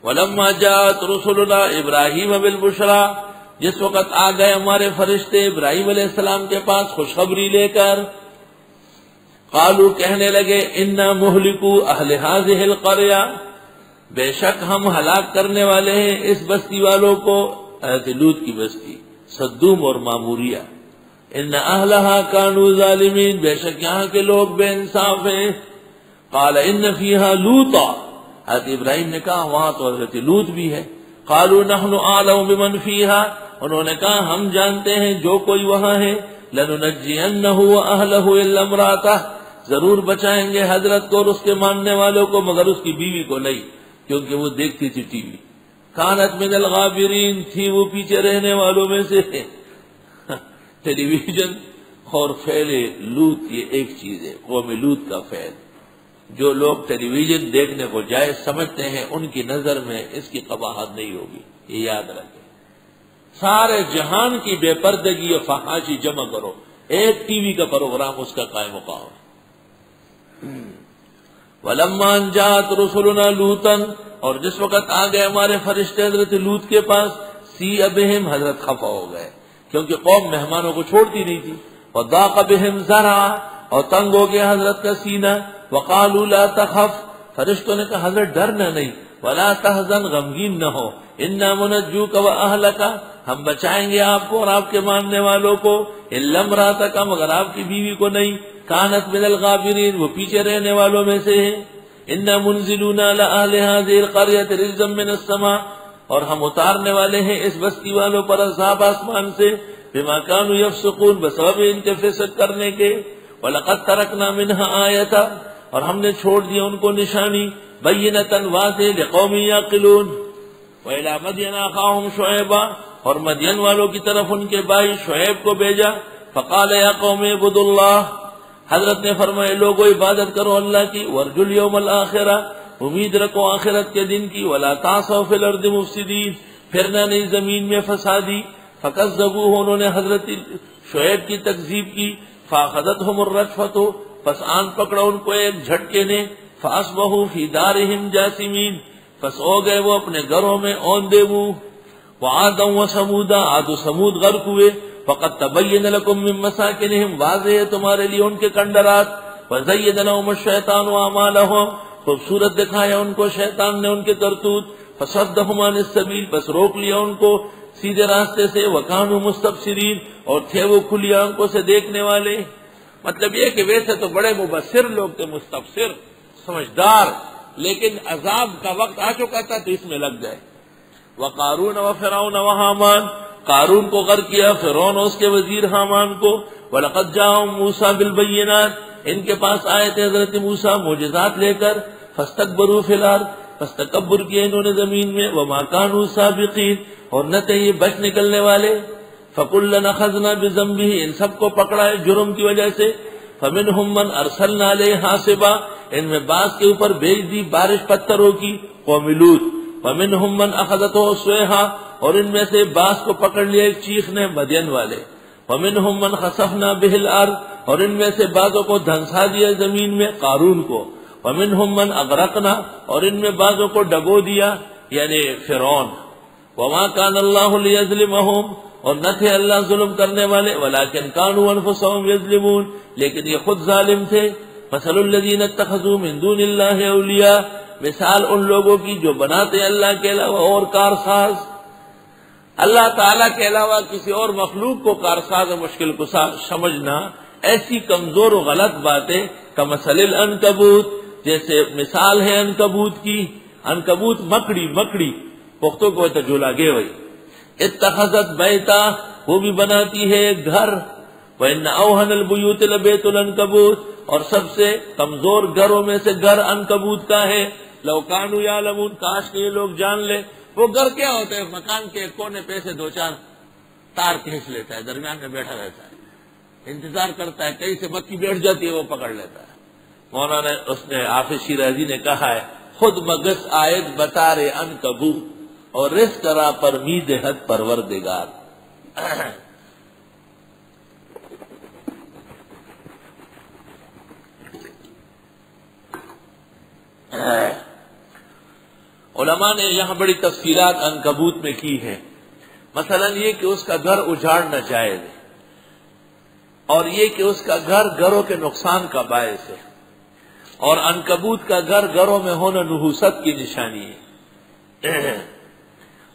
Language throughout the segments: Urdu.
ولما جاءت رسلنا ابراہیم بالبشرا، جس وقت آ گئے ہمارے فرشتے ابراہیم علیہ السلام کے پاس خوشخبری لے کر، قالوا کہنے لگے انا مہلکو اہل هذه القرية، بے شک ہم ہلاک کرنے والے ہیں اس بستی والوں کو، حضرت لوط کی بستی صدوم اور ماموریہ، ان اہلها كانوا ظالمین، بے شک یہاں کے لوگ بے انصاف ہیں، قال ان فيها لوطا، حضرت ابراہیم نے کہا وہاں تو حضرت لوط بھی ہے، قالوا نحن اعلم بمن فيها، انہوں نے کہا ہم جانتے ہیں جو کوئی وہاں ہے، لننجینہ واہلہ الا امرأتہ، ضرور بچائیں گے حضرت کو اور اس کے ماننے والوں کو مگر اس کی بیوی کو نہیں، کیونکہ وہ دیکھتی تھی ٹی وی، کانت من الغابرین، تھی وہ پیچھے رہنے والوں میں سے۔ ٹیلی ویژن اور فعل لوط یہ ایک چیز ہے، قوم لوط کا فعل، جو لوگ ٹیلی ویژن دیکھنے کو جائز سمجھتے ہیں ان کی نظر میں اس کی قباحت نہیں ہوگی، یہ یاد رکھیں۔ سارے جہان کی بے پردگی اور فحاشی جمع کرو، ایک ٹی وی کا پروگرام اس کا قائم مقام۔ وَلَمَّا أَن جَاءَتْ رُسُلُنَا لُوطًا، اور جس وقت آ گئے ہمارے فرشتے حضرت لوط کے پاس، سِیءَ بِهِمْ، حضرت خفا ہو گئے کیونکہ قوم مہمانوں کو چھوڑتی نہیں تھی، وَضَاقَ بِهِمْ ذَرْعًا، اور تنگ ہو گیا حضرت کا سینہ، وَقَالُوا لَا تَخَفْ، فرشتوں نے کہا حضرت ڈرنا نہیں، وَلَا تَحْزَنْ، غمگین نہ ہو، إِنَّا مُنَجُّوكَ وَأَهْلَكَ، ہم بچائیں گے آپ کو اور آپ کے ماننے والوں کو، إِلَّا امْرَأَتَكَ، مگر آپ کی بیوی کو نہیں، کانت من الغابرین، وہ پیچھے رہنے والوں میں سے ہے، انا منزلون علی اہل هذه القرية رجزا من السماء، اور ہم اتارنے والے ہیں اس بستی والوں پر عذاب آسمان سے، بما كانوا يفسقون، بسبب ان کے فسق کرنے کے، ولقد ترکنا منها آیۃ، اور ہم نے چھوڑ دیا ان کو نشانی، بینۃ واضح، لقوم یعقلون، وإلی مدین اخاهم شعیبا، اور مدین والوں کی طرف ان کے بھائی شعیب کو بھیجا، فقال یا قوم اعبدوا اللہ، حضرت نے فرمائے لوگو عبادت کرو اللہ کی، وارجو الیوم الآخرہ، امید رکھو آخرت کے دن کی، ولا تعثوا فی الارض مفسدین، پھرنا نہیں زمین میں فسادی، فکذبوہ، انہوں نے حضرت شعیب کی تکذیب کی، فاخذتہم الرجفۃ، پس آن پکڑا ان کو ایک جھٹکے نے، فاصبحوا فی دارہم جاثمین، پس ہو گئے وہ اپنے گھروں میں اوندے منہ، وعادا وثمودا، عاد و ثمود غرق ہوئے، فقد تبین لکم من مساکنہم، واضح ہے تمہارے لیے ان کے کنڈرات، وزین لہم الشیطان اعمالہم، خوبصورت دکھایا ان کو شیطان نے ان کے کرتوت، فصدہم عن السبیل، بس روک لیا ان کو سیدھے راستے سے، وکانوا مستبصرین، اور تھے وہ کھلی آنکھوں سے دیکھنے والے۔ مطلب یہ کہ ویسے تو بڑے مبصر لوگ تھے، مستبصر، سمجھدار، لیکن عذاب کا وقت آ چکا تھا تو اس میں لگ گئے۔ وقارون وفرعون وحامان، قارون کو غرق کیا، فرعون اور اس کے وزیر حامان کو، وَلَقَدْ جَاءَهُم مُوسَىٰ بِالْبَيِّنَاتِ، ان کے پاس آئے تھے حضرت موسیٰ معجزات لے کر، فَاسْتَكْبَرُوا فِي الْأَرْضِ، پس تکبر کیا انہوں نے زمین میں، وَمَا كَانُوا سَابِقِينَ، اور نہ تھے یہ بچ نکلنے والے، فَكُلًّا أَخَذْنَا بِذَنبِهِ، ان سب کو پکڑا ہے جرم کی وجہ سے، فَمِنْهُم مَّنْ أَرْسَلْنَا عَلَيْهِ حَاصِبًا، ان میں بعض کے اوپر بھیج دی بارش پتھروں کی، قوم لوط، وَمِنْهُم مَّنْ أَخَذَتْهُ الصَّيْحَةُ، اور ان میں سے بعض کو پکڑ لیا ایک چیخ نے، مدین والے، وَمِنْهُم مَّنْ خَسَفْنَا بِهِ الْأَرْضَ، اور ان میں سے بعضوں کو دھنسا دیا زمین میں، قارون کو، وَمِنْهُم مَّنْ أَغْرَقْنَا، اور ان میں بعضوں کو ڈبو دیا یعنی فرعون، وَمَا كَانَ اللَّهُ لِيَظْلِمَهُمْ، اور نہ تھے اللہ ظلم کرنے والے، وَلَٰكِنْ كَانُوا أَنفُسَهُمْ يَظْلِمُونَ، لیکن یہ خود ظالم تھے۔ مَثَلُ الَّذِينَ اتَّخَذُوا مِن دُونِ اللَّهِ أَوْلِيَاءَ، مثال ان لوگوں کی جو بناتے ہیں اللہ کے علاوہ اور کارساز، اللہ تعالیٰ کے علاوہ کسی اور مخلوق کو کارساز و مشکل کشا سمجھنا ایسی کمزور و غلط باتیں، کمثل العنکبوت، جیسے مثال ہے عنکبوت کی، عنکبوت مکڑی پختوں کو جھولا گے وہی، اتخذت بیتا، وہ بھی بناتی ہے ایک گھر، وَإِنَّ أَوْهَنَ الْبُيُوتِ لَبَيْتُ الْعَنْكَبُوتِ، اور سب سے کمزور گھروں میں سے گھر عنکبوت کا ہے، لَوْ كَانُوا يَعْلَمُونَ، کاش کہ یہ لوگ جان لے۔ وہ گھر کیا ہوتا ہے؟ مکان کے کونے پہ سے دو چار تار کھینچ لیتا ہے، درمیان میں بیٹھا رہتا ہے، انتظار کرتا ہے، کہیں سے مکھی بیٹھ جاتی ہے وہ پکڑ لیتا ہے۔ مولانا اس نے حافظ شیرازی نے کہا ہے، خود مگس آیت بتارے عنکبوت، اور رزق کرا پر مید حد پروردگار۔ علماء نے یہاں بڑی تفصیلات عنکبوت میں کی ہے. مثلا یہ کہ اس کا گھر اجاڑنا جائز ہے، اور یہ کہ اس کا گھر گھروں کے نقصان کا باعث ہے، اور عنکبوت کا گھر گھروں میں ہونا نحوست کی نشانی ہے،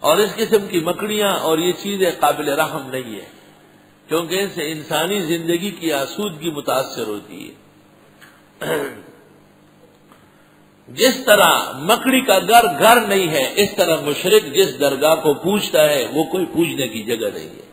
اور اس قسم کی مکڑیاں اور یہ چیزیں قابل رحم نہیں ہے، کیونکہ اس سے انسانی زندگی کی آسودگی متاثر ہوتی ہے. جس طرح مکڑی کا گھر گھر نہیں ہے، اس طرح مشرک جس درگاہ کو پوجتا ہے وہ کوئی پوجنے کی جگہ نہیں ہے.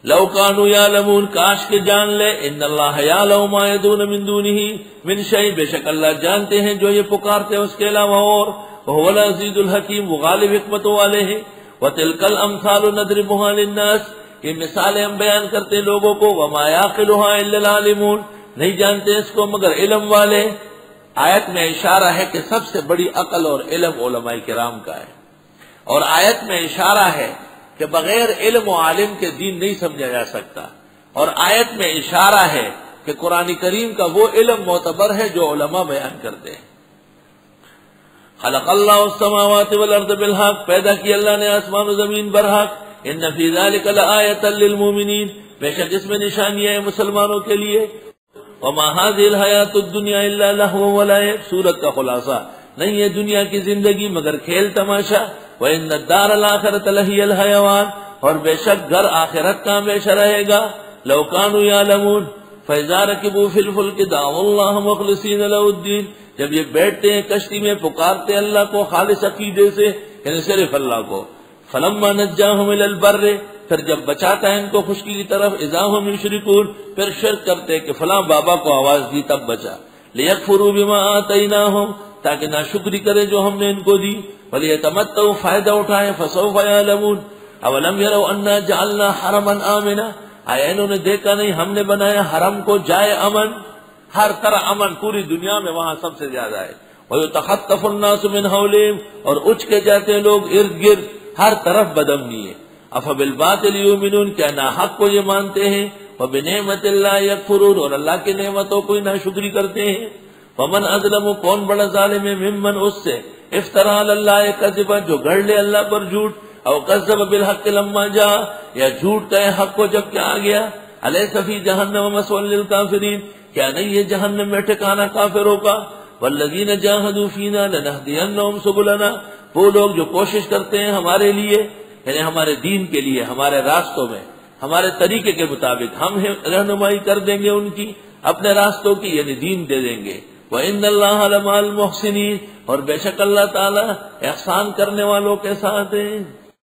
لو کانوا یعلمون، کاش کے جان لے، ان اللہ یعلم ما یدعون من دونہ من شیء، بے شک اللہ جانتے ہیں جو یہ پکارتے ہیں اس کے علاوہ اور، وهو العزیز الحکیم، وہ غالب حکمتوں والے ہیں. وتلک الامثال نضربها للناس، یہ مثالیں ہم بیان کرتے ہیں لوگوں کو. وما یعقلها الا العالمون، نہیں جانتے اس کو مگر علم والے. آیت میں اشارہ ہے کہ سب سے بڑی عقل اور علم علماء کرام کا ہے، اور آیت میں اشارہ ہے کہ بغیر علم و عالم کے دین نہیں سمجھا جا سکتا، اور آیت میں اشارہ ہے کہ قرآن کریم کا وہ علم معتبر ہے جو علماء بیان کرتے ہیں. خلق اللہ السماوات والارض بالحق، پیدا کی اللہ نے آسمان و زمین برحق. ان فی ذلک لآیۃ للمؤمنین، بے شک اس میں نشانیاں ہیں مسلمانوں کے لیے. وما هذه الحیات الدنیا الا لهو ولعب، سورت کا خلاصہ، نہیں ہے دنیا کی زندگی مگر کھیل تماشا. وان الدار الاخرۃ لہی الحیوان، اور بے شک گھر آخرت کا ہمیشہ رہے گا. لو کانوا یعلمون فاذا رکبوا فی الفلک دعوا اللہ مخلصین له الدین، جب یہ بیٹھتے ہیں کشتی میں پکارتے اللہ کو خالص عقیدے سے، یعنی صرف اللہ کو. فلما نجاهم الى البر، پھر جب بچاتا ہے ان کو خشکی کی طرف، اذا هم یشرکون، پھر شرک کرتے کہ فلاں بابا کو آواز دی تب بچا. لیکفروا بما آتیناہم، تاکہ ناشکری کرے جو ہم نے ان کو دی. ولیتمتعوا، فائدہ اٹھائیں. فسوف یعلمون. اولم یروا انا جعلنا حرما آمنا، آیا انہوں نے دیکھا نہیں ہم نے بنایا حرم کو جائے امن، ہر طرح امن پوری دنیا میں وہاں سب سے زیادہ ہے. ویتخطف الناس من حولہم، اور اچھ کے جاتے ہیں لوگ ارد گرد، ہر طرف بدامنی ہے. افبالباطل یؤمنون، کیا ناحق کو یہ مانتے ہیں. وبنعمت اللہ یکفرون، اور اللہ کی نعمتوں کو ناشکری کرتے ہیں. ومن اظلم، کون بڑا ظالم ہے، ممن، اس سے، افترا علی اللہ کذبا، جو گھڑ لے اللہ پر جھوٹ، او کذب بالحق لما جاء، یا جھوٹ کہے حق کو جب کہ آ گیا. الیس فی جہنم مثوی للکافرین، کیا نہیں ہے جہنم میں ٹھکانہ کافروں کا. والذین جاہدوا فینا لنہدینہم سبلنا، وہ لوگ جو کوشش کرتے ہیں ہمارے لیے، یعنی ہمارے دین کے لیے، ہمارے راستوں میں، ہمارے طریقے کے مطابق ہم رہنمائی کر دیں گے ان کی، اپنے راستوں کی، یعنی دین دے دیں گے. وَإِنَّ اللَّهَ لَمَعَ الْمُحْسِنِينَ، اور بے شک اللہ تعالی احسان کرنے والوں کے ساتھ ہیں.